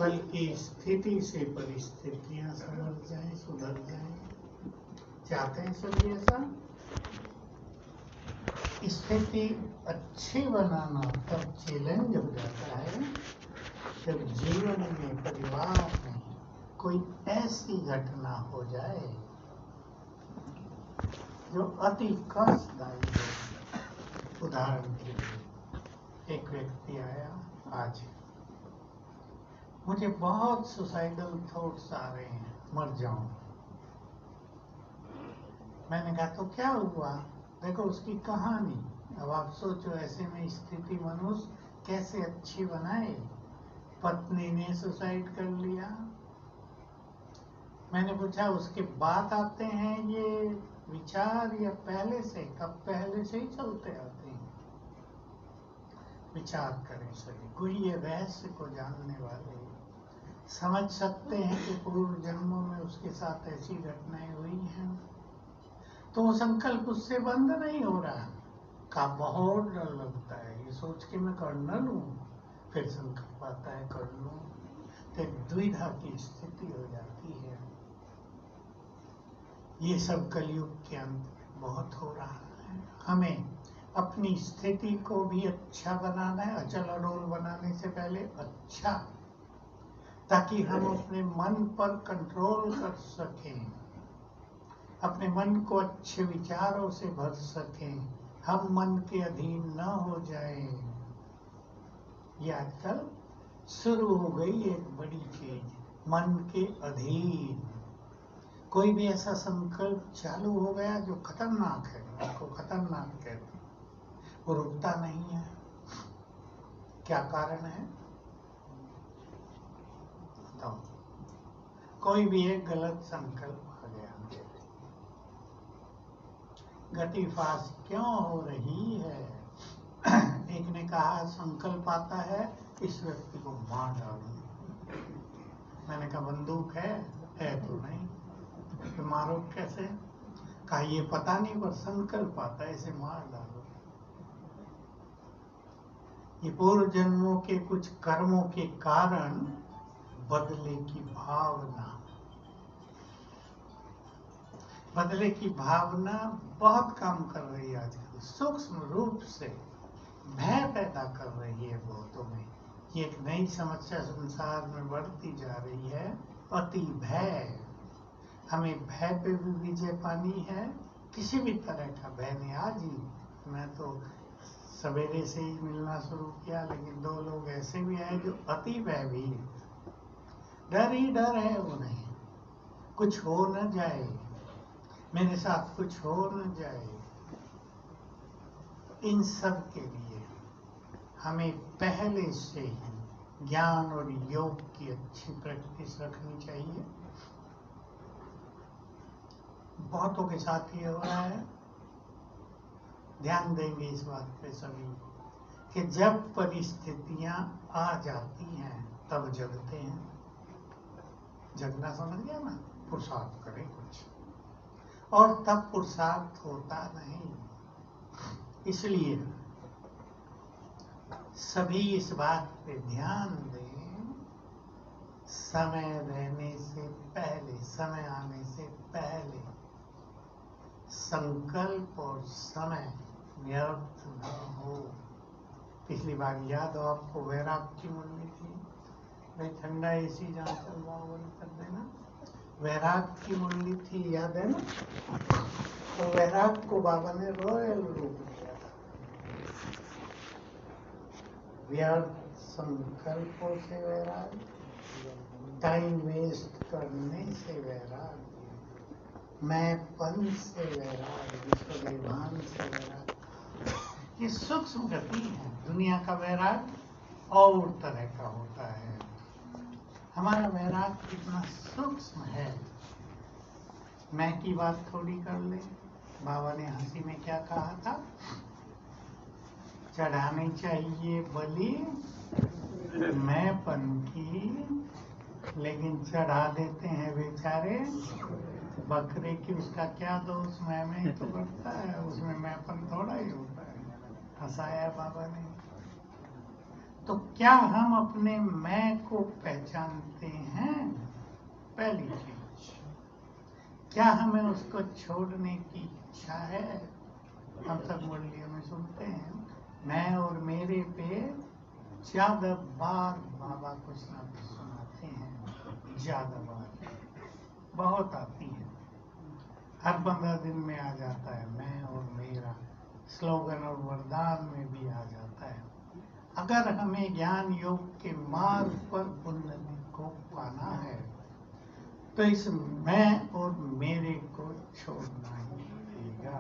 बल्कि स्थिति से परिस्थितियां समझ जाए, सुधर जाए। चाहते हैं सभी ऐसा? स्थिति अच्छी बनाना तब चैलेंज हो जाता है जब जीवन में, परिवार में कोई ऐसी घटना हो जाए जो अति कष्टदायी हो। उदाहरण के लिए एक व्यक्ति आया आज, मुझे बहुत सुसाइडल थॉट्स आ रहे हैं, मर जाऊं। मैंने कहा तो क्या हुआ? देखो उसकी कहानी। अब आप सोचो ऐसे में स्थिति मनुष्य कैसे अच्छी बनाए। पत्नी ने सुसाइड कर लिया। मैंने पूछा उसके बाद आते हैं ये विचार या पहले से? कब पहले से ही चलते आते हैं। विचार करें सभी। गुह्य रहस्य को जानने वाले समझ सकते हैं कि पूर्व जन्मों में उसके साथ ऐसी घटनाएं हुई हैं। तो वो संकल्प उससे बंद नहीं हो रहा का बहुत डर लगता है ये सोच के मैं कर न लूं। फिर संकल्प आता है कर लूं, तो द्विधा की स्थिति हो जाती है। ये सब कलयुग के अंत बहुत हो रहा है। हमें अपनी स्थिति को भी अच्छा बनाना है, अचल अडोल बनाने से पहले अच्छा, ताकि हम अपने मन पर कंट्रोल कर सकें, अपने मन को अच्छे विचारों से भर सकें, हम मन के अधीन न हो जाएं। ये आजकल शुरू हो गई एक बड़ी चीज, मन के अधीन। कोई भी ऐसा संकल्प चालू हो गया जो खतरनाक है, उसको खतरनाक कहते हैं, वो रुकता नहीं है। क्या कारण है बताओ? कोई भी एक गलत संकल्प आ गया। गति फास्ट क्यों हो रही है? एक ने कहा संकल्प आता है इस व्यक्ति को मार डालो। मैंने कहा बंदूक है तो नहीं, तो मारो कैसे? कहा ये पता नहीं पर संकल्प आता है इसे मार डालो। ये पूर्व जन्मों के कुछ कर्मों के कारण बदले की भावना, बदले की भावना बहुत काम कर रही है आजकल। सूक्ष्म रूप से भय पैदा कर रही है बहुतों में। ये एक नई समस्या संसार में बढ़ती जा रही है, अति भय। हमें भय पे भी विजय पानी है, किसी भी तरह का भय नहीं। आज ही मैं तो सवेरे से ही मिलना शुरू किया, लेकिन 2 लोग ऐसे भी आए जो अति भयभीत, डर ही डर है उन्हें, कुछ हो न जाए, मेरे साथ कुछ हो न जाए। इन सब के लिए हमें पहले से ही ज्ञान और योग की अच्छी प्रैक्टिस रखनी चाहिए। बहुतों के साथ ये हो रहा है, ध्यान देंगे इस बात पे सभी, कि जब परिस्थितियां आ जाती हैं तब जगते हैं। जगना समझ गया ना? पुरुषार्थ करें कुछ, और तब पुरुषार्थ होता नहीं। इसलिए सभी इस बात पे ध्यान दें, समय रहने से पहले, समय आने से पहले संकल्प और समय व्यर्थ न हो। पिछली बार याद हो आपको वैराग की मुरली थी, भाई ठंडा एसी जहाँ चल रहा हो बंद कर देना। वैराग की मुरली थी, याद है ना? तो वैराग को बाबा ने रॉयल रूप दिया था। व्यर्थ संकल्पों से वैराग, टाइम वेस्ट करने से वैराग, मैंपन से वैराग, विश्वदेवान से वैराग। ये सूक्ष्म गति है। दुनिया का वैराग और तरह का होता है, हमारा वैराग कितना सूक्ष्म है। मैं की बात थोड़ी कर ले। बाबा ने हंसी में क्या कहा था? चढ़ानी चाहिए बलि मैंपन की, लेकिन चढ़ा देते हैं बेचारे बकरे की। उसका क्या दोष? मैं ही तो करता है, उसमें मैंपन थोड़ा ही होता है। हंसाया बाबा ने। तो क्या हम अपने मैं को पहचानते हैं? पहली चीज, क्या हमें उसको छोड़ने की इच्छा है? हम सब मुरलियों में सुनते हैं, मैं और मेरे पे ज्यादा बार बाबा कुछ ना कुछ सुनाते हैं, ज्यादा बार बहुत आती है, हर 15 दिन में आ जाता है मैं और मेरा, स्लोगन और वरदान में भी आ जाता है। अगर हमें ज्ञान योग के मार्ग पर उन्नति को पाना है तो इस मैं और मेरे को छोड़ना ही पड़ेगा।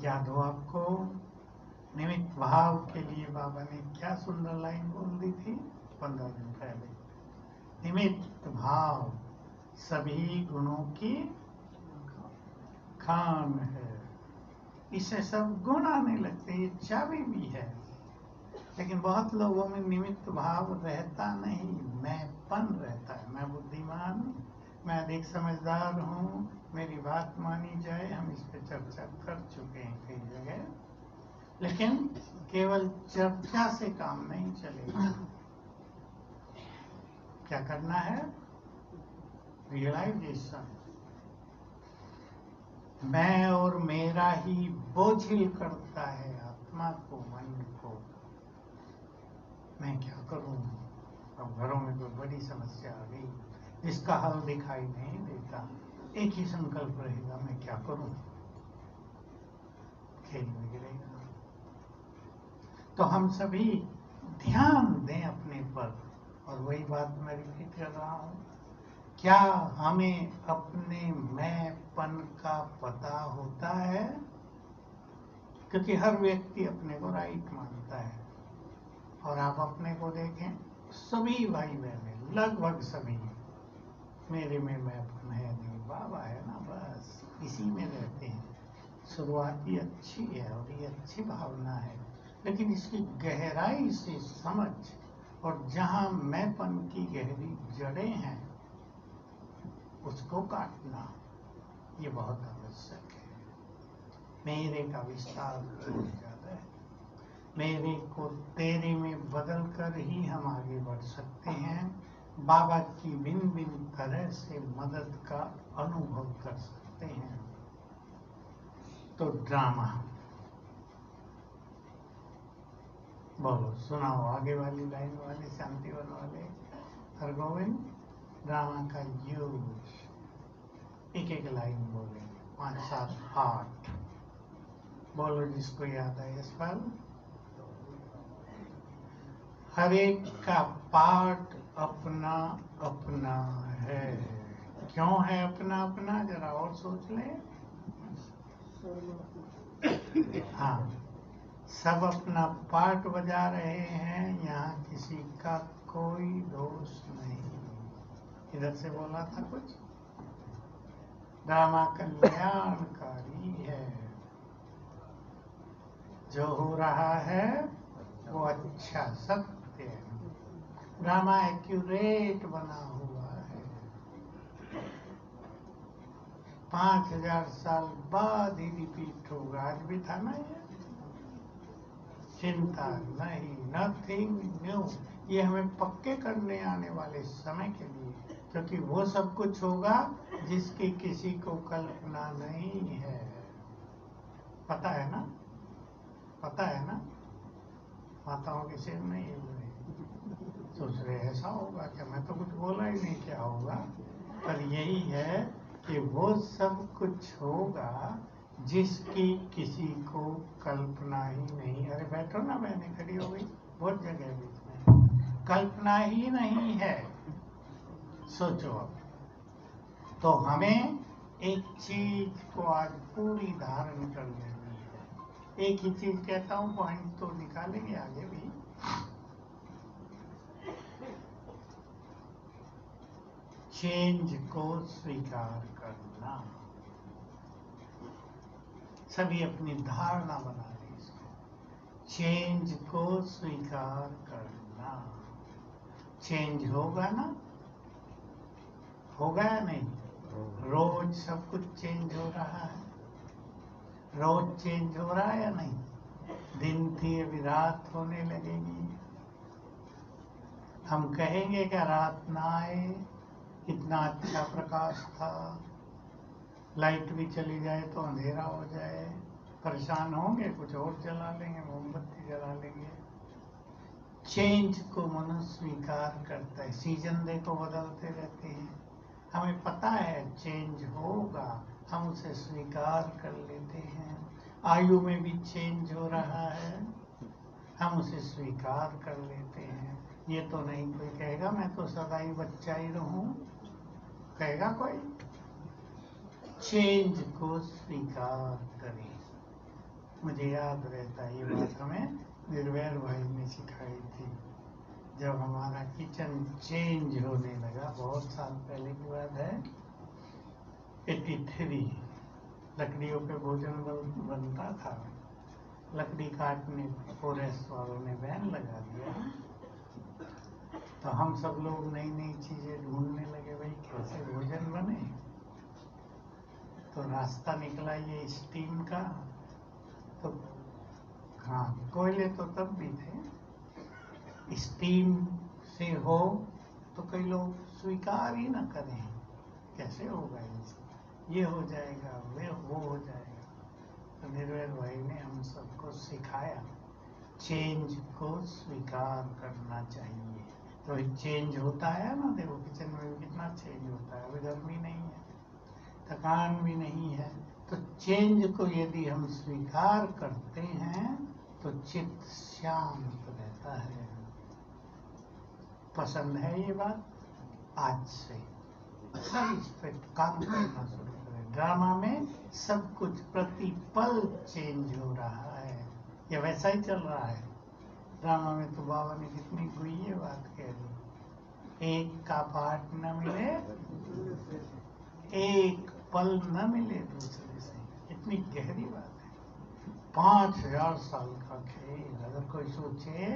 याद हो आपको, निमित्त भाव के लिए बाबा ने क्या सुंदर लाइन बोल दी थी 15 दिन पहले, निमित्त भाव सभी गुणों की खान है। इससे सब गुण आने लगते हैं, ये चाबी भी है। लेकिन बहुत लोगों में निमित्त भाव रहता नहीं, मैंपन रहता है। मैं बुद्धिमान, मैं अधिक समझदार हूँ, मेरी बात मानी जाए। हम इस पे चर्चा कर चुके हैं कई जगह, लेकिन केवल चर्चा से काम नहीं चलेगा। क्या करना है? रियलाइजेशन। मैं और मेरा ही बोझिल करता है आत्मा को, मन को। मैं क्या करूं? अब घरों में कोई बड़ी समस्या आ गई जिसका हल दिखाई नहीं देता, एक ही संकल्प रहेगा, मैं क्या करूं? खेल बिगड़ेगा। तो हम सभी ध्यान दें अपने पर, और वही बात मैं रिपीट कर रहा हूं, क्या हमें अपने मैंपन का पता होता है? क्योंकि हर व्यक्ति अपने को राइट मानता है, और आप अपने को देखें, सभी भाई बहने लगभग सभी, मेरे में मैंपन है नहीं, बाबा है ना, बस इसी में रहते हैं। शुरुआती अच्छी है और ये अच्छी भावना है, लेकिन इसकी गहराई से समझ और जहां मैंपन की गहरी जड़ें हैं उसको काटना, ये बहुत आवश्यक है। मेरे का विस्तार बहुत ज्यादा है। मेरे को तेरे में बदल कर ही हम आगे बढ़ सकते हैं, बाबा की भिन्न भिन्न तरह से मदद का अनुभव कर सकते हैं। तो ड्रामा बोलो, सुनाओ आगे वाली लाइन वाले, शांतिवन वाले, हरगोविंद। ड्रामा का यूज एक एक लाइन बोलेंगे, 5, 7, 8 बोलो जिसको याद है इस पर। हर एक का पार्ट अपना अपना है। क्यों है अपना अपना? जरा और सोच ले। हाँ, सब अपना पार्ट बजा रहे हैं, यहाँ किसी का कोई दोष नहीं। इधर से बोला था कुछ, ड्रामा कल्याणकारी है, जो हो रहा है वो अच्छा सत्य है। ड्रामा एक्यूरेट बना हुआ है, 5000 साल बाद ही रिपीट होगा। आज भी था ना ये, चिंता नहीं, नथिंग न्यू। ये हमें पक्के करने आने वाले समय के लिए, क्योंकि वो सब कुछ होगा जिसकी किसी को कल्पना नहीं है। पता है ना? पता है ना? माताओं के सिर नहीं हिल रहे, सोच रहे ऐसा होगा क्या? मैं तो कुछ बोला ही नहीं क्या होगा, पर यही है कि वो सब कुछ होगा जिसकी किसी को कल्पना ही नहीं। अरे बैठो ना, मैंने खड़ी हो गई, बहुत जगह बीच में, कल्पना ही नहीं है। सोचो अब। तो हमें एक चीज को आज पूरी धारण कर लेनी है। एक ही चीज कहता हूं, पॉइंट तो निकालेंगे आगे भी। चेंज को स्वीकार करना। सभी अपनी धारणा बना ली इसको, चेंज को स्वीकार करना। चेंज होगा ना? होगा या नहीं? रोज सब कुछ चेंज हो रहा है, रोज चेंज हो रहा है या नहीं? दिन थी अभी रात होने लगेगी। हम कहेंगे कि रात ना आए, कितना अच्छा प्रकाश था, लाइट भी चली जाए तो अंधेरा हो जाए, परेशान होंगे, कुछ और जला लेंगे, मोमबत्ती जला लेंगे। चेंज को मनुष्य स्वीकार करता है। सीजन देखो बदलते रहते हैं, हमें पता है चेंज होगा, हम उसे स्वीकार कर लेते हैं। आयु में भी चेंज हो रहा है, हम उसे स्वीकार कर लेते हैं। ये तो नहीं कोई कहेगा मैं तो सदा ही बच्चा ही रहूं, कहेगा कोई? चेंज को स्वीकार करें। मुझे याद रहता है ये बात हमें निर्वैर भाई ने सिखाई थी, जब हमारा किचन चेंज होने लगा, बहुत साल पहले की बात है, 83। लकड़ियों पे भोजन बनता था, लकड़ी काटने फॉरेस्ट वालों ने बैन लगा दिया, तो हम सब लोग नई नई चीजें ढूंढने लगे, भाई कैसे भोजन बने। तो रास्ता निकला ये स्टीम का। तो हाँ, कोयले तो तब भी थे, स्टीम से हो तो कई लोग स्वीकार ही ना करें, कैसे होगा ये हो जाएगा, वो हो जाएगा। तो निर्वैर भाई ने हम सबको सिखाया चेंज को स्वीकार करना चाहिए। तो चेंज होता है ना, देखो किचन में भी कितना चेंज होता है, अभी गर्मी नहीं है, थकान भी नहीं है, तो चेंज को यदि हम स्वीकार करते हैं तो चित्त शांत रहता है। पसंद है ये बात? आज से सब इस पे काम करना शुरू करें। ड्रामा में सब कुछ प्रतिपल चेंज हो रहा है, या वैसा ही चल रहा है। ड्रामा में तो बाबा ने कितनी गुई बात कह दी, एक का पार्ट न मिले, एक पल न मिले दूसरे से, इतनी गहरी बात है। 5000 साल का खेल, अगर कोई सोचे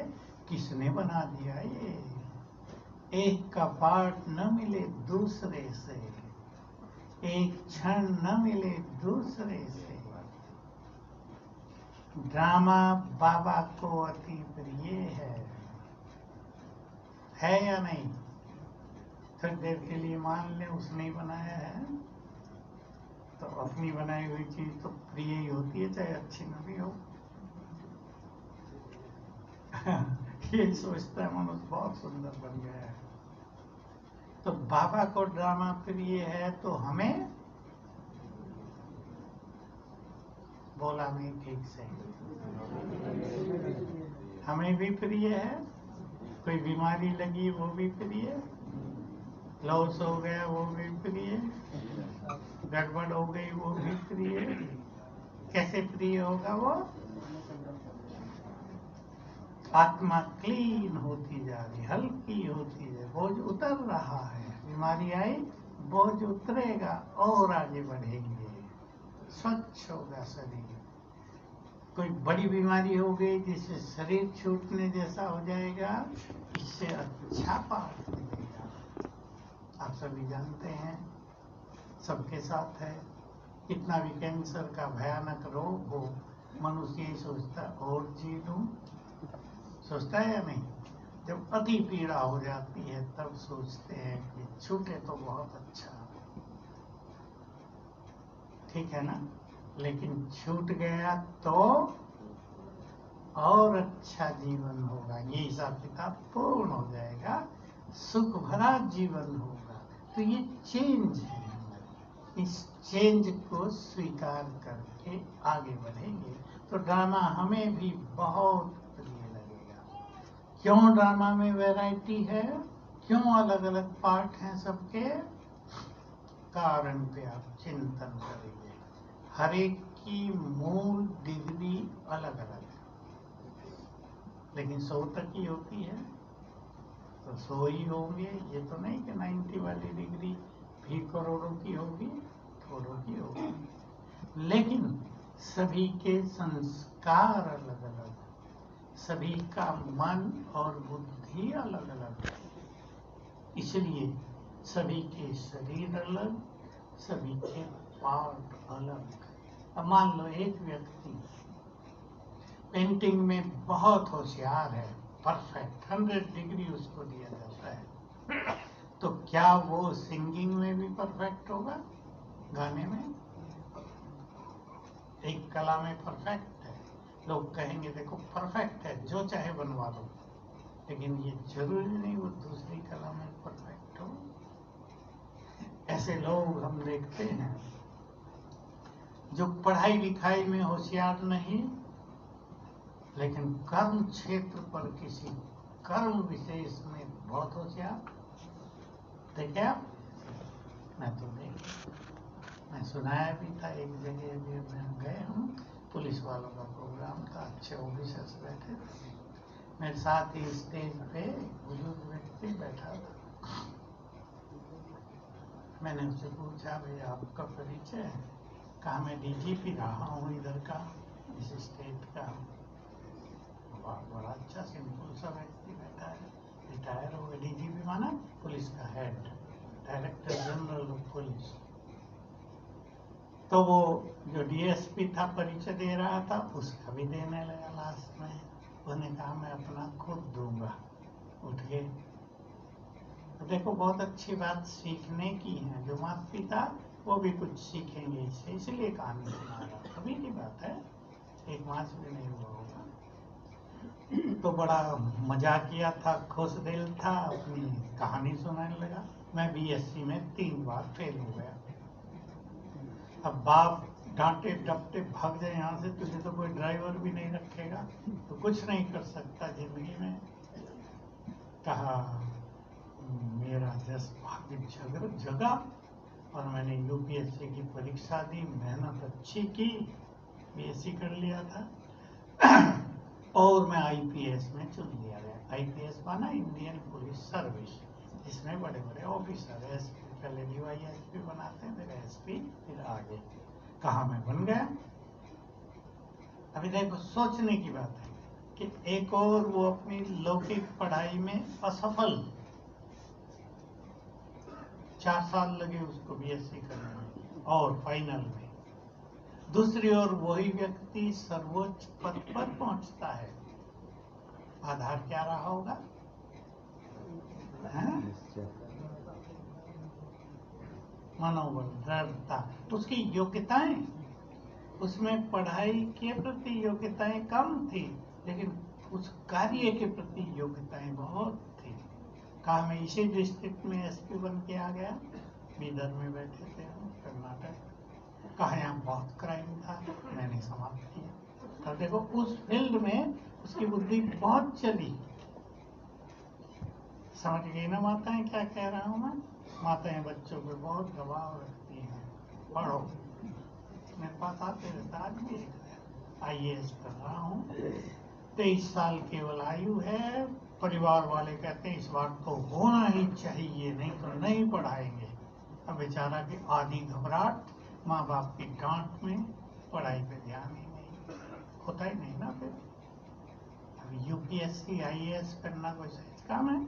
किसने बना दिया ये, एक का पार्ट न मिले दूसरे से, एक क्षण न मिले दूसरे से। ड्रामा बाबा को अति प्रिय है या नहीं? थोड़ी देर के लिए मान ले उसने ही बनाया है, तो अपनी बनाई हुई चीज तो प्रिय ही होती है, चाहे अच्छी न भी हो। ये सोचता है मनुष्य बहुत सुंदर बन गया है। तो बाबा को ड्रामा प्रिय है, तो हमें बोला नहीं ठीक से, हमें भी प्रिय है। कोई बीमारी लगी वो भी प्रिय, लॉस हो गया वो भी प्रिय, गड़बड़ हो गई वो भी प्रिय। कैसे प्रिय होगा वो? आत्मा क्लीन होती जा रही, हल्की होती है, बोझ उतर रहा है। बीमारी आई, बोझ उतरेगा और आगे बढ़ेंगे, स्वच्छ होगा शरीर। कोई बड़ी बीमारी हो गई जिससे शरीर छूटने जैसा हो जाएगा, इससे अच्छा पाठ मिलेगा। आप सभी जानते हैं, सबके साथ है। कितना भी कैंसर का भयानक रोग हो, मनुष्य यही सोचता और जी लूं, सोचता है या नहीं? जब अति पीड़ा हो जाती है तब सोचते हैं कि छूटे तो बहुत अच्छा, ठीक है ना। लेकिन छूट गया तो और अच्छा जीवन होगा, ये हिसाब किताब पूर्ण हो जाएगा, सुख भरा जीवन होगा। तो ये चेंज है, इस चेंज को स्वीकार करके आगे बढ़ेंगे तो ड्रामा हमें भी बहुत प्रिय लगेगा। क्यों ड्रामा में वैरायटी है, क्यों अलग अलग पार्ट हैं सबके? कारण पे आप चिंतन करेंगे। हर एक की मूल डिग्री अलग अलग है, लेकिन 100 तक ही होती है, तो 100 ही होंगे। ये तो नहीं कि 90 वाली डिग्री भी करोड़ों की होगी, थोड़ों की होगी। लेकिन सभी के संस्कार अलग अलग, सभी का मन और बुद्धि अलग अलग है, इसलिए सभी के शरीर अलग, सभी के पार्ट अलग। अब मान लो एक व्यक्ति पेंटिंग में बहुत होशियार है, परफेक्ट 100 डिग्री उसको दिया जाता है, तो क्या वो सिंगिंग में भी परफेक्ट होगा? गाने में एक कला में परफेक्ट है, लोग कहेंगे देखो परफेक्ट है, जो चाहे बनवा लो, लेकिन ये जरूरी नहीं वो दूसरी कला में परफेक्ट हो। ऐसे लोग हम देखते हैं जो पढ़ाई लिखाई में होशियार नहीं, लेकिन कर्म क्षेत्र पर किसी कर्म विशेष में बहुत होशियार। देखे आप? मैं तो मैं सुनाया भी था एक जगह भी मैं गए, हम पुलिस वालों का प्रोग्राम था, अच्छे ऑफिसर्स बैठे थे, मेरे साथ ही स्टेज पे बुजुर्ग व्यक्ति बैठा था। मैंने उससे पूछा भाई आपका परिचय है? कहा मैं डीजीपी रहा हूँ इधर का, इस स्टेट का। बड़ा अच्छा सिंपल सा व्यक्ति बैठा है, रिटायर हो गया। डीजीपी माना पुलिस का head, director general of police. तो वो जो डीएसपी था परिचय दे रहा था, उसका भी देने लगा लास्ट में। उन्होंने कहा मैं अपना खुद दूंगा, उठ गए। तो देखो बहुत अच्छी बात सीखने की है, जो माता पिता वो भी कुछ सीखेंगे इससे, इसलिए कहानी सुना रहा। अभी की बात है, 1 मास भी नहीं हुआ होगा। तो बड़ा मजाकिया था, खुश दिल था, अपनी कहानी सुनाने लगा। मैं बीएससी में 3 बार फेल हो गया। अब बाप डांटे डपटे भाग जाए यहाँ से, तुझे तो कोई ड्राइवर भी नहीं रखेगा, तो कुछ नहीं कर सकता जिंदगी में। कहा मेरा जस भाग्य जगा और मैंने यूपीएससी की परीक्षा दी, मेहनत अच्छी की, बीएससी कर लिया था और मैं आईपीएस में चुन लिया गया। आईपीएस माना इंडियन पुलिस सर्विस, जिसमें बड़े बड़े ऑफिसर, एसपी, पहले डीवाईएसपी बनाते हैं, फिर एसपी, फिर आगे। कहा मैं बन गया। अभी देखो सोचने की बात है कि एक और वो अपनी लौकिक पढ़ाई में असफल, 4 साल लगे उसको बीएससी करने में और फाइनल में। दूसरी ओर वही व्यक्ति सर्वोच्च पद पर पहुंचता है। आधार क्या रहा होगा? मनोबल, दृढ़ता, उसकी योग्यताएं। उसमें पढ़ाई के प्रति योग्यताएं कम थी, लेकिन उस कार्य के प्रति योग्यताएं बहुत थी। कहा मैं इसी डिस्ट्रिक्ट में एसपी बन के आ गया, बीदर में बैठे थे हम, कर्नाटक। कहा यहाँ बहुत क्राइम था, मैंने समाप्त किया। तब देखो उस फील्ड में उसकी बुद्धि बहुत चली। समझ गई ना माताएं क्या कह रहा हूँ मैं? माताएं बच्चों पे बहुत दबाव रखती हैं, पढ़ो। मेरे पास आते रहता, आज भी आईएएस कर रहा हूँ, 23 साल केवल आयु है। परिवार वाले कहते हैं इस बार तो होना ही चाहिए, नहीं तो नहीं पढ़ाएंगे। अब बेचारा की आधी घबराहट, माँ बाप की डांट में पढ़ाई पे ध्यान ही नहीं, होता ही नहीं ना। फिर अब यूपीएससी आईएएस करना कोई सहज काम है?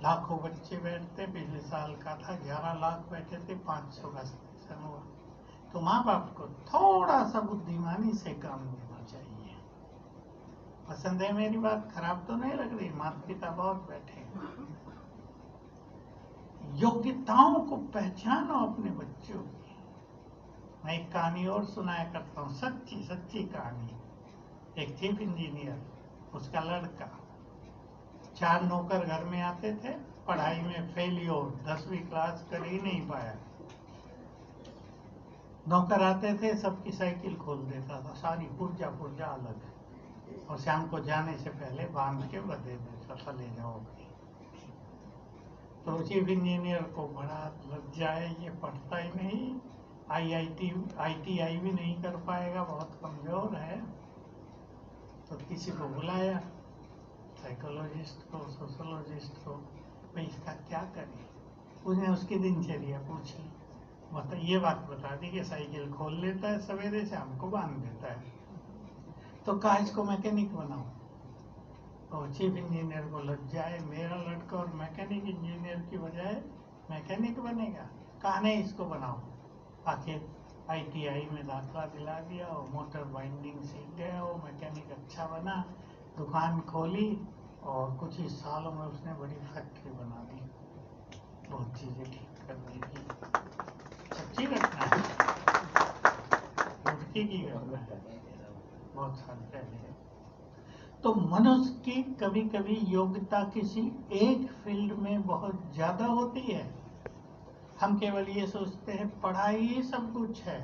लाखों बच्चे बैठते, पिछले साल का था 11 लाख बैठे थे, 500 का सिलेक्शन हुआ। तो माँ बाप को थोड़ा सा बुद्धिमानी से काम लेना चाहिए। पसंद है मेरी बात? खराब तो नहीं लग रही? माता पिता बहुत बैठे। योग्यताओं को पहचानो अपने बच्चों की। मैं एक कहानी और सुनाया करता हूँ, सच्ची सच्ची कहानी। एक चीफ इंजीनियर, उसका लड़का, 4 नौकर घर में आते थे, पढ़ाई में फेलियर, 10वीं क्लास कर ही नहीं पाया। नौकर आते थे, सबकी साइकिल खोल देता था, सारी पुर्जा पुर्जा अलग, और शाम को जाने से पहले बांध के बदे देता था, ले जाओ। तो चीफ इंजीनियर को बड़ा लज्जा है, ये पढ़ता ही नहीं, आईटीआई भी नहीं कर पाएगा, बहुत कमजोर है। तो किसी को बुलाया, साइकोलॉजिस्ट को, सोशोलॉजिस्ट को, भाई इसका क्या करें। उसने उसकी दिनचर्या पूछी, मतलब ये बात बता दी कि साइकिल खोल लेता है सवेरे से, हमको बांध देता है। तो कहा इसको मैकेनिक बनाओ। और चीफ इंजीनियर को लग जाए, मेरा लड़का और मैकेनिक इंजीनियर की बजाय मैकेनिक बनेगा। कहा नहीं, इसको बनाओ। आखिर ITI में दाखिला दिला दिया, वो मोटर बाइंडिंग सीख गया, वो मैकेनिक अच्छा बना, दुकान खोली और कुछ ही सालों में उसने बड़ी फैक्ट्री बना दी, बहुत चीजें ठीक कर दी थी। सच्ची घटना है, लुटकी की घटना है, बहुत साल पहले। तो मनुष्य की कभी कभी योग्यता किसी एक फील्ड में बहुत ज्यादा होती है। हम केवल ये सोचते हैं पढ़ाई ही सब कुछ है।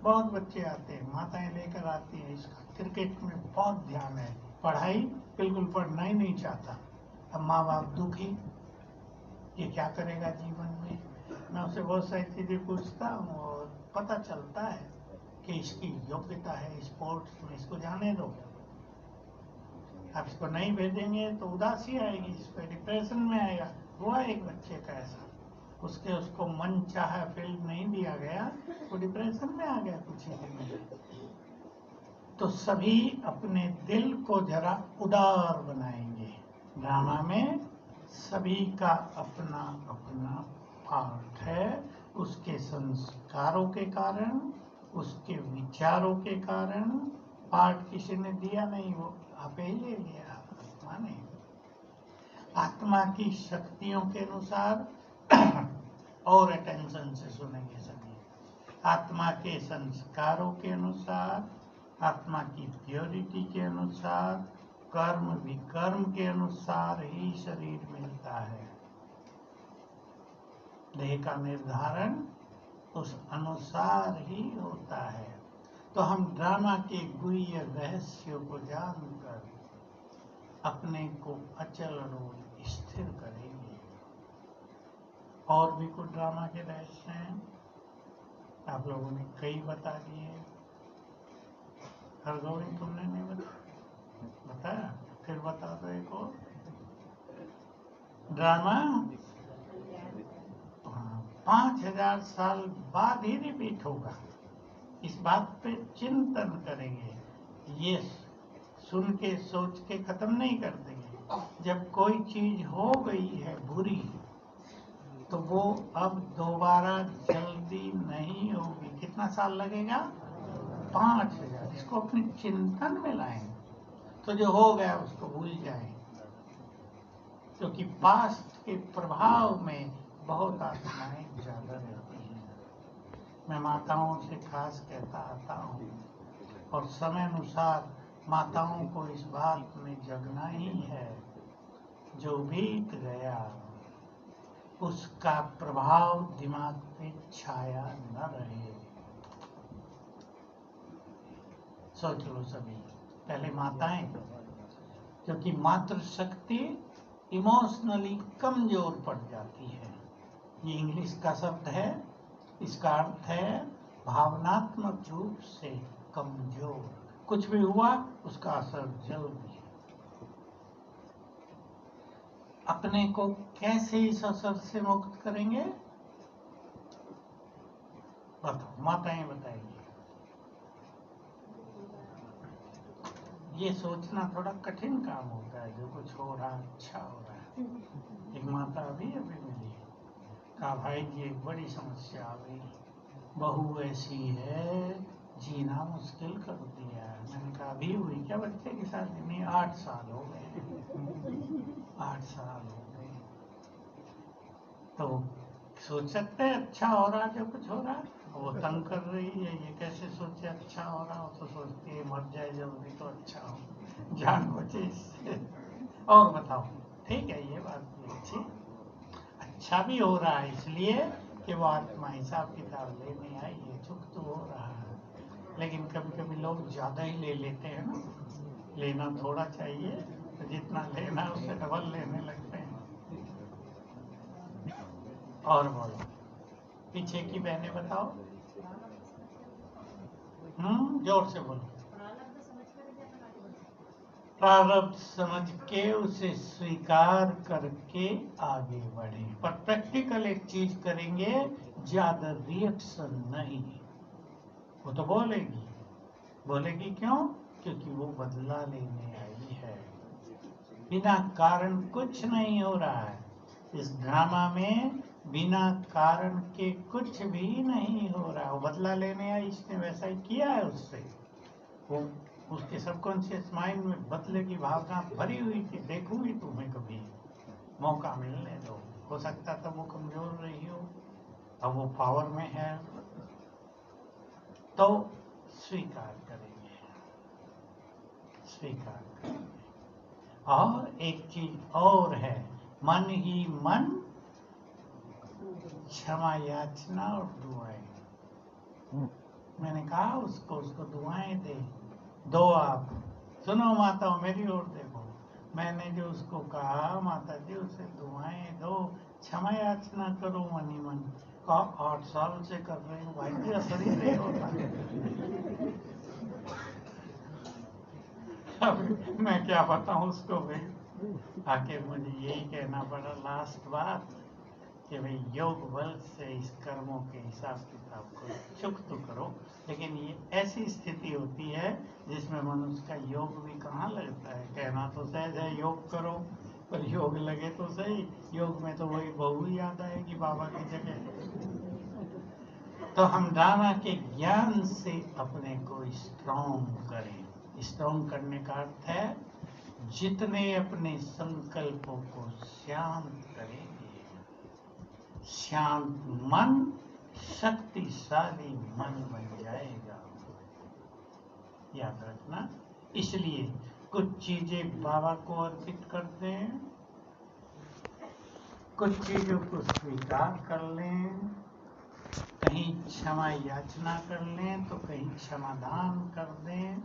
बहुत बच्चे आते हैं, माताएं लेकर आती हैं, इसका क्रिकेट में बहुत ध्यान है, पढ़ाई बिल्कुल पढ़ना ही नहीं चाहता। अब माँ बाप दुखी, ये क्या करेगा जीवन में। मैं उससे बहुत सारी चीजें पूछता हूँ और पता चलता है कि इसकी योग्यता है स्पोर्ट्स में, इसको जाने दो। आप इसको नहीं भेजेंगे तो उदासी आएगी, इसको डिप्रेशन में आएगा। हुआ एक बच्चे का ऐसा, उसको मन चाहा फील्ड नहीं दिया गया, वो डिप्रेशन में आ गया कुछ ही दिन में। तो सभी अपने दिल को जरा उदार बनाएंगे। ड्रामा में सभी का अपना अपना पार्ट है, उसके संस्कारों के कारण, उसके विचारों के कारण। पार्ट किसी ने दिया नहीं, वो आपे ही ले लिया, आत्मा ने। आत्मा की शक्तियों के अनुसार और अटेंशन से सुनेंगे सभी। आत्मा के संस्कारों के अनुसार, आत्मा की प्योरिटी के अनुसार, कर्म विकर्म के अनुसार ही शरीर मिलता है। देह का निर्धारण उस अनुसार ही होता है। तो हम ड्रामा के गुह्य रहस्यों को जानकर अपने को अचल अडोल स्थिर करेंगे। और भी कुछ ड्रामा के रहस्य हैं, आप लोगों ने कई बता दिए। हरगोविंद तुमने नहीं बताया, फिर बता दो एक और ड्रामा। 5000 साल बाद ही रिपीट होगा। इस बात पे चिंतन करेंगे, ये सुन के सोच के खत्म नहीं कर देंगे। जब कोई चीज हो गई है बुरी, तो वो अब दोबारा जल्दी नहीं होगी। कितना साल लगेगा? 5000। इसको अपने चिंतन में लाएं, तो जो हो गया उसको भूल जाएं, क्योंकि पास्ट के प्रभाव में बहुत आत्माएं ज्यादा रहती हैं। मैं माताओं से खास कहता आता हूँ, और समय अनुसार माताओं को इस बात में जगना ही है, जो बीत गया उसका प्रभाव दिमाग पे छाया न रहे। सोच लो सभी, पहले माताएं, क्योंकि मातृ शक्ति इमोशनली कमजोर पड़ जाती है। ये इंग्लिश का शब्द है, इसका अर्थ है भावनात्मक रूप से कमजोर। कुछ भी हुआ उसका असर जल्दी। अपने को कैसे इस असर से मुक्त करेंगे? बताओ, माताएं बताएंगी। ये सोचना थोड़ा कठिन काम होता है, जो कुछ हो रहा अच्छा हो रहा है। एक माता अभी मिली, कहा भाई जी एक बड़ी समस्या आ गई, बहू ऐसी है जीना मुश्किल कर दिया है। मैंने कहा अभी हुई क्या बच्चे की शादी? नहीं, 8 साल हो गए। 8 साल हो गए। तो सोच सकते हैं अच्छा हो रहा जो कुछ हो रहा है, वो तंग कर रही है, ये कैसे सोचे अच्छा हो रहा हो। तो सोचती है मर जाए जल्दी तो अच्छा हो, जान बचे इससे। और बताओ, ठीक है ये बात भी अच्छी, अच्छा भी हो रहा है इसलिए कि वो आत्मा हिसाब किताब लेने आई है, सुख तो हो रहा है। लेकिन कभी कभी लोग ज्यादा ही ले लेते हैं ना, लेना थोड़ा चाहिए, तो जितना लेना उससे डबल लेने लगते हैं। और बोलो, पीछे की बहनें बताओ, जोर से बोलो। प्रारब्ध समझ के उसे स्वीकार करके आगे बढ़े। पर प्रैक्टिकल एक चीज करेंगे, ज्यादा रिएक्शन नहीं। वो तो बोलेगी क्यों? क्योंकि वो बदला लेने आई है। बिना कारण कुछ नहीं हो रहा है। इस ड्रामा में बिना कारण के कुछ भी नहीं हो रहा। वो बदला लेने आया, इसने वैसा ही किया है उससे। वो उसके सबकॉन्शियस माइंड में बदले की भावना भरी हुई थी। देखूंगी तुम्हें कभी, मौका मिलने दो। हो सकता था वो कमजोर रही हो, अब वो पावर में है, तो स्वीकार करेंगे, स्वीकार करेंगे। और एक चीज और है, मन ही मन क्षमा याचना और दुआएं। मैंने कहा उसको दुआएं दो आप। सुनो माताओं, मेरी ओर देखो। मैंने जो उसको कहा, माता जी उसे दुआएं दो, क्षमा याचना करो मन ही मन। कहा 8 साल से कर रही हूँ भाई जी, असर ही नहीं होता। अब मैं क्या बताऊं उसको भाई। आखिर मुझे यही कहना पड़ा लास्ट बात कि भाई योग बल से इस कर्मों के हिसाब किताब को चुक तो करो, लेकिन ये ऐसी स्थिति होती है जिसमें मनुष्य का योग भी कहाँ लगता है। कहना तो सहज है योग करो, पर योग लगे तो सही। योग में तो वही बहू याद आएगी बाबा की जगह। तो हम ड्रामा के ज्ञान से अपने को स्ट्रॉन्ग करें। स्ट्रॉन्ग करने का अर्थ है जितने अपने संकल्पों को शांत करेंगे, शांत मन शक्तिशाली मन बन जाएगा, याद रखना। इसलिए कुछ चीजें बाबा को अर्पित करते हैं, कुछ चीजों को स्वीकार कर लें, कहीं क्षमा याचना कर लें तो कहीं क्षमादान कर दें,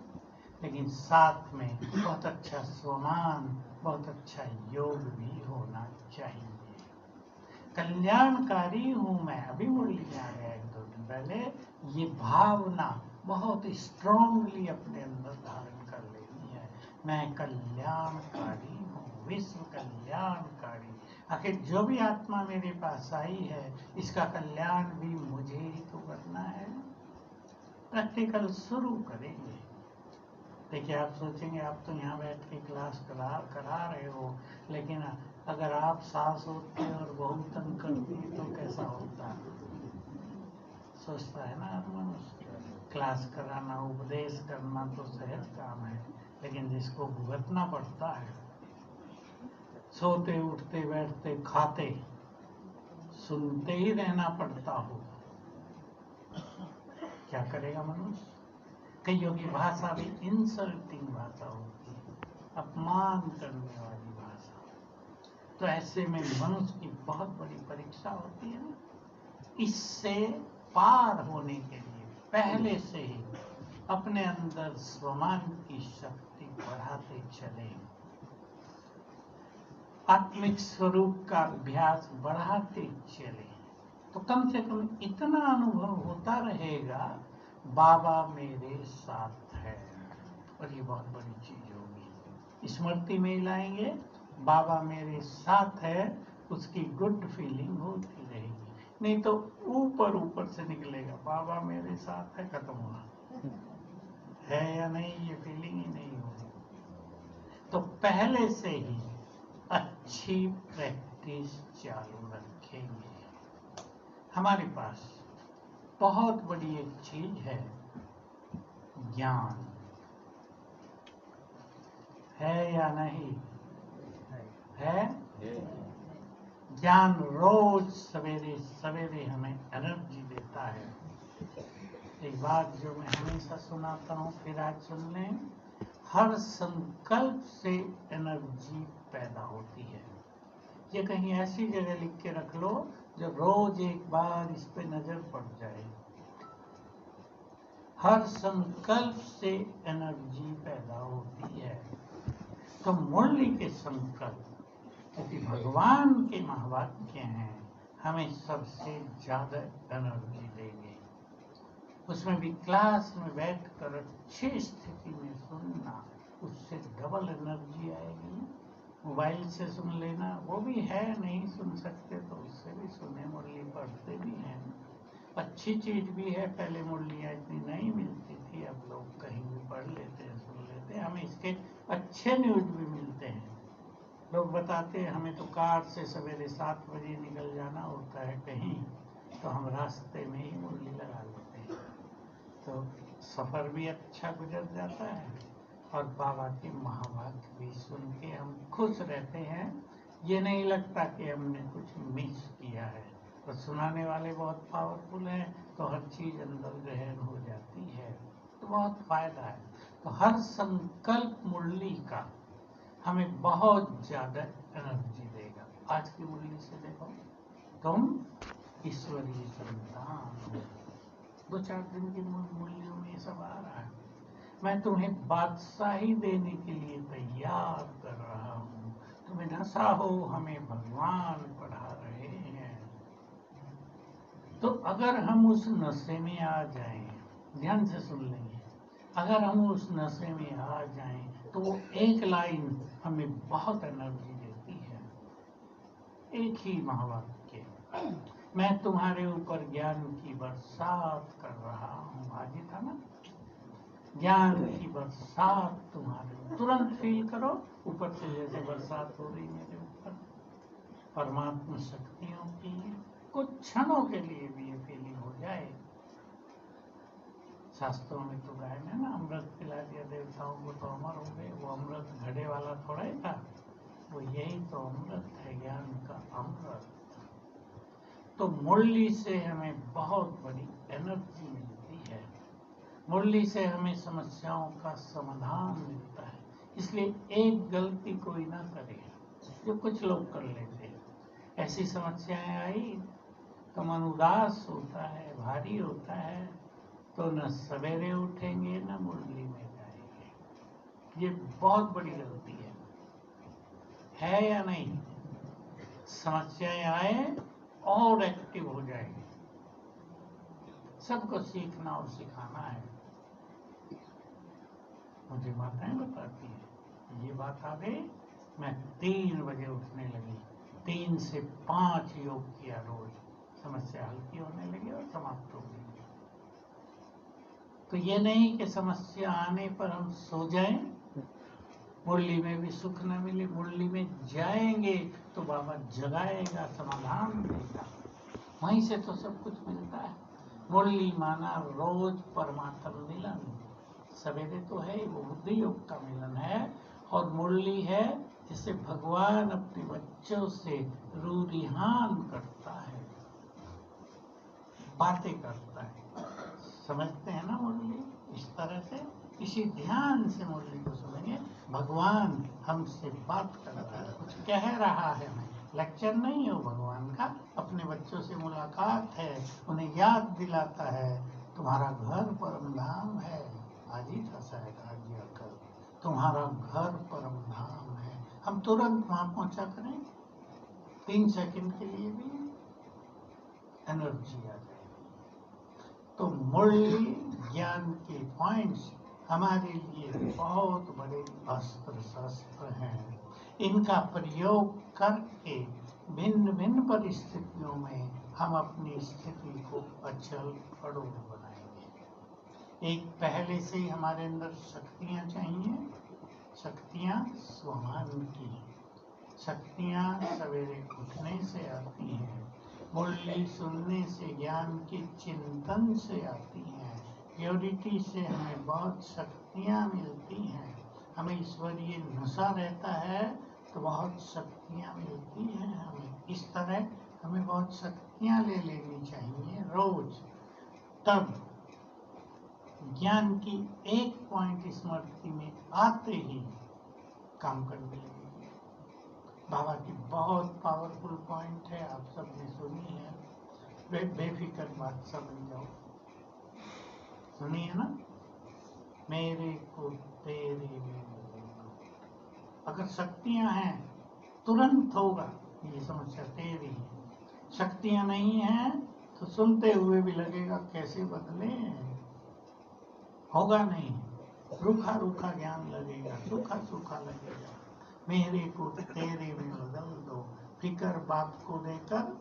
लेकिन साथ में बहुत अच्छा स्वमान, बहुत अच्छा योग भी होना चाहिए। कल्याणकारी हूं मैं, अभी मुरली आ गया 1-2 दिन पहले। ये भावना बहुत स्ट्रांगली अपने अंदर धारण कर लेनी है। मैं कल्याणकारी हूँ, विश्व कल्याणकारी। आखिर जो भी आत्मा मेरे पास आई है, इसका कल्याण भी मुझे ही तो करना है। प्रैक्टिकल शुरू करेंगे। देखिए, आप सोचेंगे आप तो यहाँ बैठ के क्लास करा रहे हो, लेकिन अगर आप सास होते और बहू तंग करती तो कैसा होता। सोचता है ना मनुष्य। क्लास कराना, उपदेश करना तो सहज काम है, लेकिन जिसको भुगतना पड़ता है, सोते उठते बैठते खाते सुनते ही रहना पड़ता हो, क्या करेगा मनुष्य। कईयों की भाषा भी इंसल्टिंग भाषा होती है, अपमान करने वाली भाषा। तो ऐसे में मनुष्य की बहुत बड़ी परीक्षा होती है ना। इससे पार होने के लिए पहले से ही अपने अंदर स्वमान की शक्ति बढ़ाते चले, आत्मिक स्वरूप का अभ्यास बढ़ाते चले, तो कम से कम इतना अनुभव होता रहेगा, बाबा मेरे साथ है। और ये बहुत बड़ी चीज होगी। स्मृति में लाएंगे, बाबा मेरे साथ है, उसकी गुड फीलिंग होती रहेगी। नहीं तो ऊपर ऊपर से निकलेगा, बाबा मेरे साथ है, खत्म हुआ। है या नहीं, ये फीलिंग ही नहीं होगी। तो पहले से ही अच्छी प्रैक्टिस चालू रखेंगे। हमारे पास बहुत बड़ी एक चीज है, ज्ञान। है या नहीं? है। ज्ञान रोज सवेरे सवेरे हमें एनर्जी देता है। एक बात जो मैं हमेशा सुनाता हूँ, फिर आज सुन लें। हर संकल्प से एनर्जी पैदा होती है। ये कहीं ऐसी जगह लिख के रख लो जो रोज एक बार इस पे नजर पड़ जाए। हर संकल्प से एनर्जी पैदा होती है। तो मुरली के संकल्प, क्योंकि भगवान के महावाक्य हैं, हमें सबसे ज्यादा एनर्जी देंगे। उसमें भी क्लास में बैठकर अच्छी स्थिति में सुनना, उससे डबल एनर्जी आएगी। मोबाइल से सुन लेना, वो भी है, नहीं सुन सकते तो उससे भी सुने, मुरली पढ़ते भी हैं। अच्छी चीज भी है। पहले मुरलियाँ इतनी नहीं मिलती थी, अब लोग कहीं भी पढ़ लेते हैं, सुन लेते हैं। हमें इसके अच्छे न्यूज भी मिलते हैं। लोग बताते हैं हमें तो कार से सवेरे 7 बजे निकल जाना होता है कहीं, तो हम रास्ते में ही मुरली लगा लेते हैं, तो सफ़र भी अच्छा गुजर जाता है और बाबा के महावाक्य भी सुन के हम खुश रहते हैं। ये नहीं लगता कि हमने कुछ मिस किया है। तो सुनाने वाले बहुत पावरफुल हैं, तो हर चीज़ अंदर ग्रहण हो जाती है, तो बहुत फायदा है। तो हर संकल्प मुरली का हमें बहुत ज़्यादा एनर्जी देगा। आज की मुरली से देखो, तुम ईश्वरीय संतान हो। 2-4 दिन की मुरलियों में ये सब आ रहा है। मैं तुम्हें बादशाही देने के लिए तैयार कर रहा हूँ। तुम्हें नशा हो, हमें भगवान पढ़ा रहे हैं। तो अगर हम उस नशे में आ जाएं, ध्यान से सुन लेंगे, अगर हम उस नशे में आ जाएं तो वो एक लाइन हमें बहुत एनर्जी देती है। एक ही महावाक्य, मैं तुम्हारे ऊपर ज्ञान की बरसात कर रहा हूँ। आज ही था ना, ज्ञान की बरसात तुम्हारे, तुरंत फील करो ऊपर से जैसे बरसात हो रही मेरे ऊपर परमात्मा शक्तियों की। कुछ क्षणों के लिए भी ये फीलिंग हो जाए। शास्त्रों में तो गायन है ना, अमृत पिला दिया देवताओं को तो अमर हो गए। वो अमृत घड़े वाला थोड़ा ही था, वो यही तो अमृत है, ज्ञान का अमृत। तो मुरली से हमें बहुत बड़ी एनर्जी मिलती है, मुरली से हमें समस्याओं का समाधान मिलता है। इसलिए एक गलती कोई ना करे जो कुछ लोग कर लेते हैं। ऐसी समस्याएं आई तो मन उदास होता है, भारी होता है, तो न सवेरे उठेंगे न मुरली में जाएंगे। ये बहुत बड़ी गलती है या नहीं? समस्याएं आए और एक्टिव हो जाएंगे। सबको सीखना और सिखाना है। मुझे माताएं बताती है, ये बात आ गई, मैं 3 बजे उठने लगी, 3 से 5 योग किया रोज, समस्या हल्की होने लगी और समाप्त हो गई। तो ये नहीं कि समस्या आने पर हम सो जाएं, मुरली में भी सुख न मिले। मुरली में जाएंगे तो बाबा जगाएगा, समाधान देगा, वहीं से तो सब कुछ मिलता है। मुरली माना रोज परमात्मा मिलन, सवेरे तो है वो बुद्धि योग का मिलन है, और मुरली है जिसे भगवान अपने बच्चों से रूरिहान करता है, बातें करता है। समझते हैं ना मुरली इस तरह से? इसी ध्यान से मुरली को सुनेंगे। भगवान हमसे बात कर रहा है, कुछ कह रहा है। मैं लेक्चर नहीं हो भगवान का, अपने बच्चों से मुलाकात है, उन्हें याद दिलाता है तुम्हारा घर परम धाम है। आज ही था शायद, आज या कल, तुम्हारा घर परम धाम है। हम तुरंत वहां पहुंचा करें, 3 सेकंड के लिए भी एनर्जी आ जाएगी। तो मुरली ज्ञान के पॉइंट्स हमारे लिए बहुत बड़े अस्त्र शस्त्र हैं। इनका प्रयोग करके भिन्न भिन्न परिस्थितियों में हम अपनी स्थिति को अचल अड़ोल बनाएंगे। एक पहले से ही हमारे अंदर शक्तियां चाहिए, शक्तियां स्वमान की, शक्तियां सवेरे उठने से आती हैं, मुरली सुनने से, ज्ञान के चिंतन से आती हैं, प्योरिटी से हमें बहुत शक्तियां मिलती हैं। हमें ईश्वरीय नशा रहता है तो बहुत शक्तियां मिलती हैं हमें। इस तरह हमें बहुत शक्तियां ले लेनी चाहिए रोज, तब ज्ञान की एक पॉइंट स्मृति में आते ही काम करने लगेगी। बाबा की बहुत पावरफुल पॉइंट है, आप सबने सुनी है। बेफिक्र बात समझ जाओ, सुनिए ना, मेरे को तेरे में मिलेगा। अगर शक्तियां हैं तुरंत होगा, ये समस्या तेरी है। शक्तियां नहीं हैं तो सुनते हुए भी लगेगा कैसे बदले, होगा नहीं, रूखा रूखा ज्ञान लगेगा, सूखा सूखा लगेगा। मेरे को तेरे में बदल दो, फिकर बाप को देकर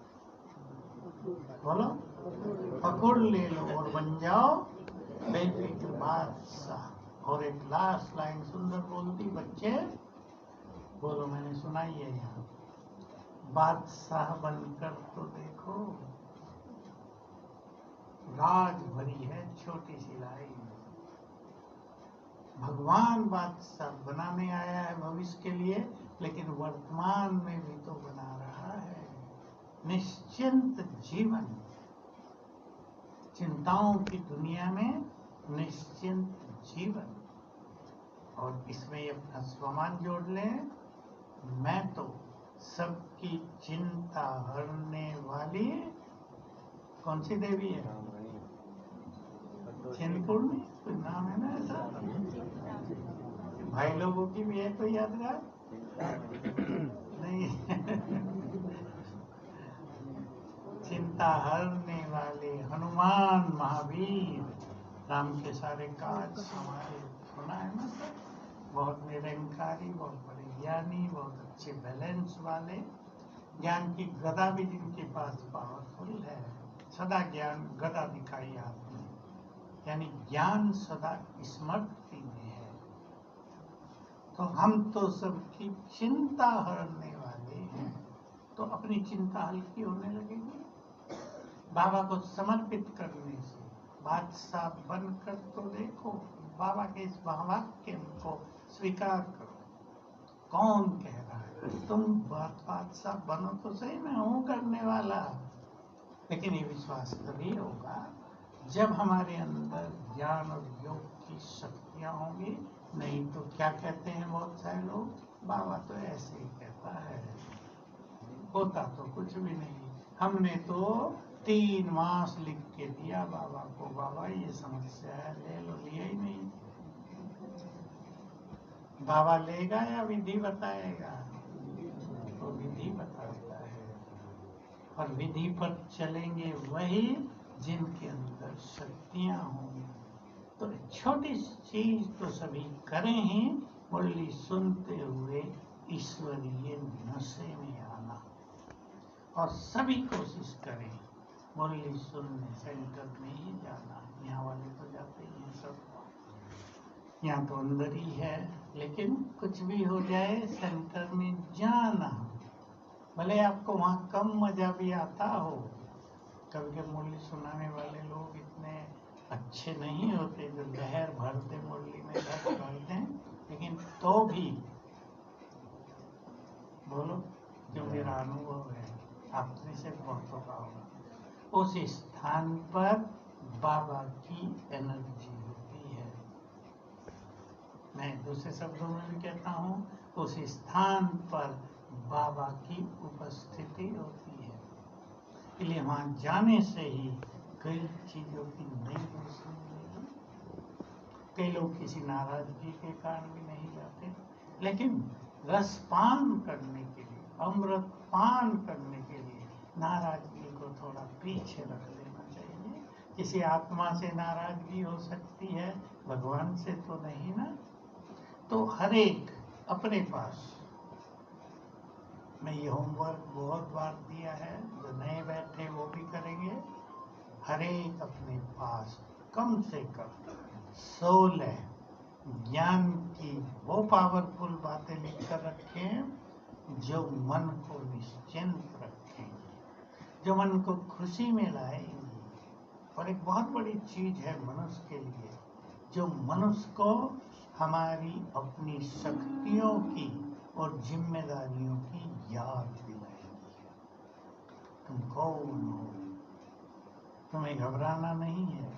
बोलो पकड़ ले लो और बन जाओ बेफिक्र बादशाह। और एक लास्ट लाइन सुंदर बोलती, बच्चे बोलो, मैंने सुना ही है यहाँ। बादशाह बनकर तो देखो, राज भरी है छोटी सी लाई में। भगवान बादशाह बनाने आया है भविष्य के लिए, लेकिन वर्तमान में भी तो बना रहा है। निश्चिंत जीवन, चिंताओं की दुनिया में निश्चिंत जीवन। और इसमें ये अपना स्वमान जोड़ लें, मैं तो सबकी चिंता हरने वाली कौन सी देवी है? चिंतपूर्णी कोई नाम है ना ऐसा? भाई लोगों की भी है कोई यादगार? नहीं। चिंता हरने वाले हनुमान महावीर, राम के सारे काज संभाले। सुना है ना सर? बहुत निरंकारी, बहुत बड़े ज्ञानी, बहुत अच्छे बैलेंस वाले, ज्ञान की गदा भी जिनके पास पावरफुल है। सदा ज्ञान गदा दिखाई आपने, यानी ज्ञान सदा स्मृति में है। तो हम तो सबकी चिंता हरने वाले हैं, तो अपनी चिंता हल्की होने लगेगी बाबा को समर्पित करने से। बादशाह बनकर तो देखो, बाबा के इस वाक्य को स्वीकार करो। कौन कह रहा है तुम बादशाह बनो तो सही, मैं हूं करने वाला। लेकिन ये विश्वास तभी होगा जब हमारे अंदर ज्ञान और योग की शक्तियां होंगी। नहीं तो क्या कहते हैं बहुत सारे लोग, बाबा तो ऐसे ही कहता है, होता तो कुछ भी नहीं। हमने तो 3 मास लिख के दिया बाबा को, बाबा ये समस्या है, ले लो, लिया ही नहीं। बाबा लेगा या विधि बताएगा? तो विधि बताता है, और विधि पर चलेंगे वही जिनके अंदर शक्तियां होंगी। तो छोटी चीज तो सभी करें ही, मुरली सुनते हुए ईश्वरीय नशे में आना। और सभी कोशिश करें मुरली सुनने सेंटर में ही जाना। यहाँ वाले तो जाते ही हैं सब, यहाँ तो अंदर ही है, लेकिन कुछ भी हो जाए सेंटर में जाना। भले आपको वहाँ कम मजा भी आता हो, कभी कभी मुरली सुनाने वाले लोग इतने अच्छे नहीं होते जो लहर भरते मुरली में रस भरते हैं, लेकिन तो भी बोलो, जो मेरा अनुभव है आपने से बहुत होगा, उस स्थान पर बाबा की एनर्जी होती है। मैं दूसरे शब्दों में भी कहता हूँ, उस स्थान पर बाबा की उपस्थिति होती है। इसलिए वहां जाने से ही कई चीजों की नई रोशनी मिलेगी। कई लोग किसी नाराजगी के कारण भी नहीं जाते, लेकिन रसपान करने के लिए, अमृत पान करने के लिए नाराजगी को थोड़ा पीछे रख देना चाहिए। किसी आत्मा से नाराजगी हो सकती है, भगवान से तो नहीं ना। तो हर एक अपने पास, मैं ये होमवर्क बहुत बार दिया है, जो नए बैठे वो भी करेंगे। हर एक अपने पास कम से कम 16 ज्ञान की वो पावरफुल बातें लिखकर रखें जो मन को निश्चिंत रखेंगे, जो मन को खुशी में लाएंगी। और एक बहुत बड़ी चीज है मनुष्य के लिए, जो मनुष्य को हमारी अपनी शक्तियों की और जिम्मेदारियों की याद दिलाएगी। तुम कौन हो, तुम्हें घबराना नहीं है,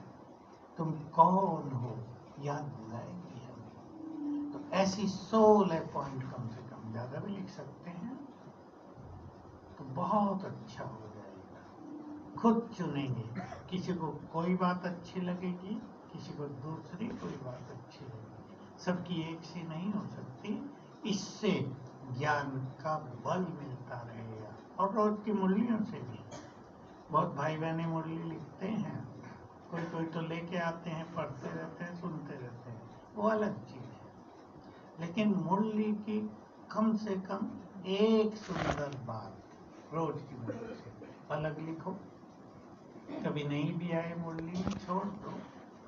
तुम कौन हो याद दिलाएगी हमें। तो ऐसी 16 पॉइंट कम से कम, ज्यादा भी लिख सकते हैं तो बहुत अच्छा हो जाएगा। खुद चुनेंगे, किसी को कोई बात अच्छी लगेगी, किसी को दूसरी कोई बात अच्छी लगेगी, सबकी एक सी नहीं हो सकती। इससे ज्ञान का बल मिलता रहेगा। और रोज की मुरलियों से भी बहुत भाई बहने मुरली लिखते हैं, कोई कोई तो लेके आते हैं, पढ़ते रहते हैं, सुनते रहते हैं, वो अलग चीज है। लेकिन मुरली की कम से कम एक सुंदर बात रोज की मुरली से अलग लिखो। कभी नहीं भी आए मुरली में छोड़ दो,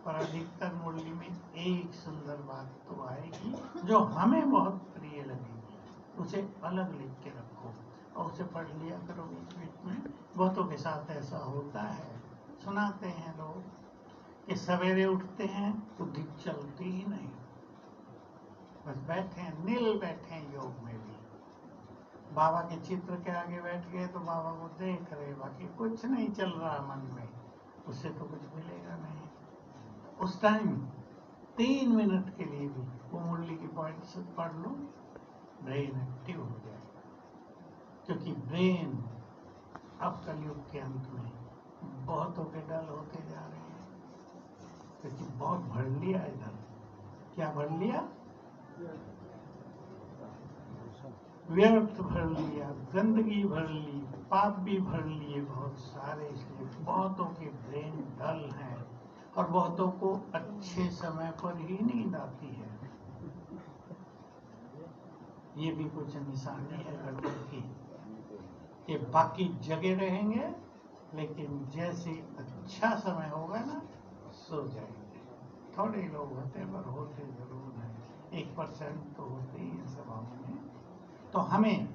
पर अधिकतर मुरली में एक सुंदर बात तो आएगी जो हमें बहुत प्रिय लगेगी। उसे अलग लिख के रखो और उसे पढ़ लिया करो बीच बीच में। बहुतों के साथ ऐसा होता है, सुनाते हैं लोग कि सवेरे उठते हैं बुद्धि चलती ही नहीं, बस बैठे हैं, नील बैठे हैं योग में भी। बाबा के चित्र के आगे बैठ गए तो बाबा को देख रहे, बाकी कुछ नहीं चल रहा मन में, उससे तो कुछ मिलेगा नहीं। उस टाइम 3 मिनट के लिए भी वो मुरली की पॉइंट से पढ़ लो, ब्रेन एक्टिव हो जाएगा। क्योंकि ब्रेन अब कलयुग के अंत में बहुतों के डल होते जा रहे हैं, क्योंकि बहुत भर लिया इधर। क्या भर लिया? व्यर्थ भर लिया, गंदगी भर ली, पाप भी भर लिए बहुत सारे, इसलिए बहुतों के ब्रेन डल हैं और बहुतों को अच्छे समय पर ही नींद आती है। ये भी कुछ निशानी है गड़बड़ की कि बाकी जगे रहेंगे, लेकिन जैसे अच्छा समय होगा ना सो जाएंगे। थोड़े लोग होते हैं पर होते जरूर हैं, 1% तो होते ही हैं सभाओं में। तो हमें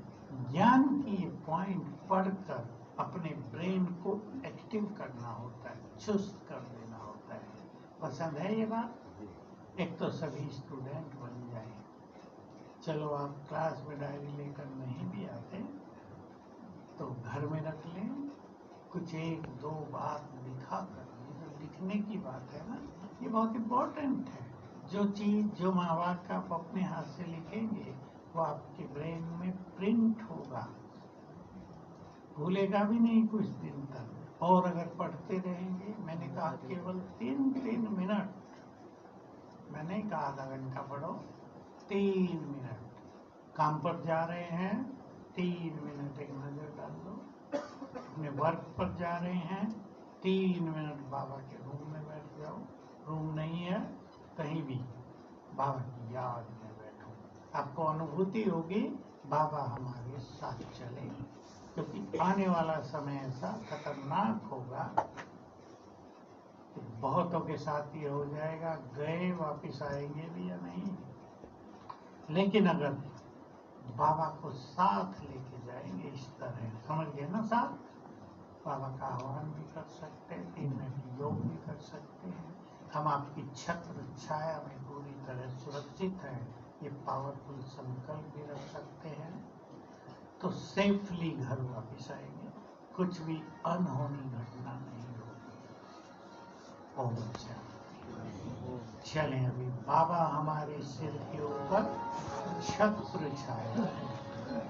ज्ञान की पॉइंट पढ़कर अपने ब्रेन को एक्टिव करना होता है, चुस्त कर देना होता है। पसंद है ये बात? एक तो सभी स्टूडेंट बन जाए। चलो आप क्लास में डायरी लेकर नहीं भी आते तो घर में रख लें, कुछ 1-2 बात लिखा कर। जो लिखने की बात है ना, ये बहुत इम्पोर्टेंट है। जो चीज़, जो महावाक्य आप अपने हाथ से लिखेंगे वो आपके ब्रेन में प्रिंट होगा, भूलेगा भी नहीं कुछ दिन तक। और अगर पढ़ते रहेंगे, मैंने कहा केवल 3 मिनट, मैंने कहा आधा घंटा पढ़ो, 3 मिनट। काम पर जा रहे हैं 3 मिनट एक नजर डाल दो, अपने वर्क पर जा रहे हैं 3 मिनट बाबा के रूम में बैठ जाओ, रूम नहीं है कहीं भी, बाबा की याद में बैठो। आपको अनुभूति होगी बाबा हमारे साथ चले, क्योंकि आने वाला समय ऐसा खतरनाक होगा कि बहुतों के साथ ये हो जाएगा, गए वापिस आएंगे भी या नहीं। लेकिन अगर बाबा को साथ लेके जाएंगे इस तरह, समझ गए ना? साथ बाबा का आह्वान भी कर सकते हैं, 3 मिनट योग भी कर सकते हैं। हम आपकी छत्र छाया में पूरी तरह सुरक्षित हैं, ये पावरफुल संकल्प भी रख सकते हैं। तो सेफली घर वापिस आएंगे, कुछ भी अनहोनी घटना नहीं होगी। ओम शांति। चलें, अभी बाबा हमारे सिर के ऊपर छत्र छाया है।